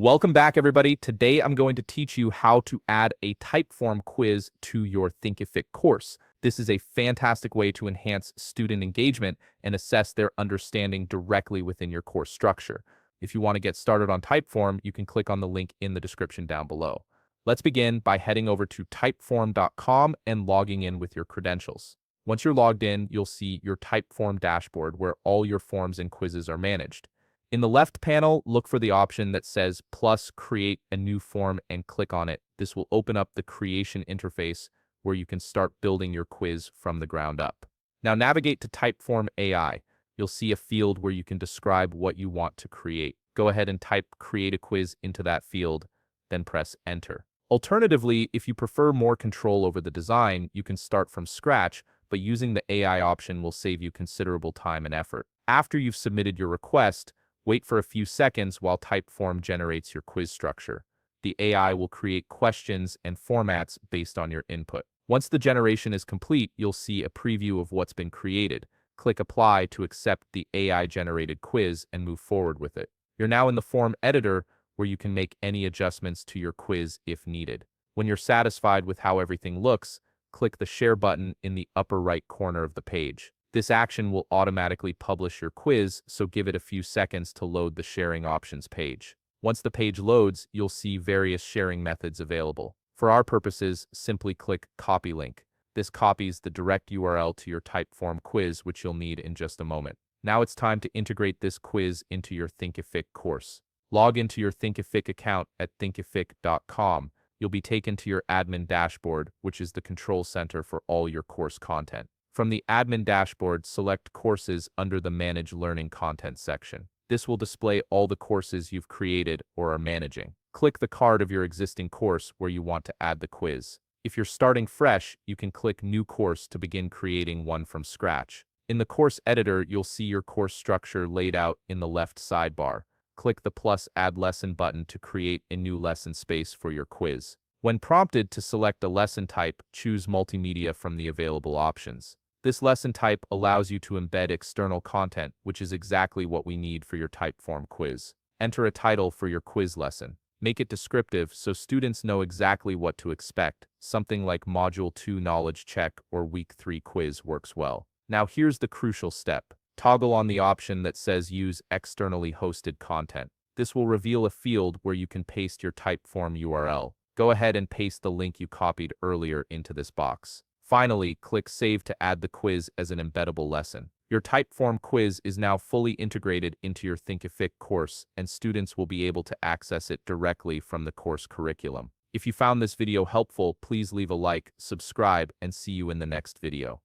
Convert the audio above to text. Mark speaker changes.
Speaker 1: Welcome back, everybody. Today, I'm going to teach you how to add a Typeform quiz to your Thinkific course. This is a fantastic way to enhance student engagement and assess their understanding directly within your course structure. If you want to get started on Typeform, you can click on the link in the description down below. Let's begin by heading over to typeform.com and logging in with your credentials. Once you're logged in, you'll see your Typeform dashboard where all your forms and quizzes are managed. In the left panel, look for the option that says plus create a new form and click on it. This will open up the creation interface where you can start building your quiz from the ground up. Now navigate to Typeform AI. You'll see a field where you can describe what you want to create. Go ahead and type create a quiz into that field, then press enter. Alternatively, if you prefer more control over the design, you can start from scratch, but using the AI option will save you considerable time and effort. After you've submitted your request, wait for a few seconds while Typeform generates your quiz structure. The AI will create questions and formats based on your input. Once the generation is complete, you'll see a preview of what's been created. Click Apply to accept the AI-generated quiz and move forward with it. You're now in the form editor where you can make any adjustments to your quiz if needed. When you're satisfied with how everything looks, click the Share button in the upper right corner of the page. This action will automatically publish your quiz, so give it a few seconds to load the sharing options page. Once the page loads, you'll see various sharing methods available. For our purposes, simply click Copy Link. This copies the direct URL to your Typeform quiz, which you'll need in just a moment. Now it's time to integrate this quiz into your Thinkific course. Log into your Thinkific account at thinkific.com. You'll be taken to your admin dashboard, which is the control center for all your course content. From the admin dashboard, select Courses under the Manage Learning Content section. This will display all the courses you've created or are managing. Click the card of your existing course where you want to add the quiz. If you're starting fresh, you can click New Course to begin creating one from scratch. In the course editor, you'll see your course structure laid out in the left sidebar. Click the plus Add Lesson button to create a new lesson space for your quiz. When prompted to select a lesson type, choose Multimedia from the available options. This lesson type allows you to embed external content, which is exactly what we need for your Typeform quiz. Enter a title for your quiz lesson. Make it descriptive so students know exactly what to expect. Something like Module 2 Knowledge Check or Week 3 quiz works well. Now here's the crucial step. Toggle on the option that says Use Externally Hosted Content. This will reveal a field where you can paste your Typeform URL. Go ahead and paste the link you copied earlier into this box. Finally, click Save to add the quiz as an embeddable lesson. Your Typeform quiz is now fully integrated into your Thinkific course, and students will be able to access it directly from the course curriculum. If you found this video helpful, please leave a like, subscribe, and see you in the next video.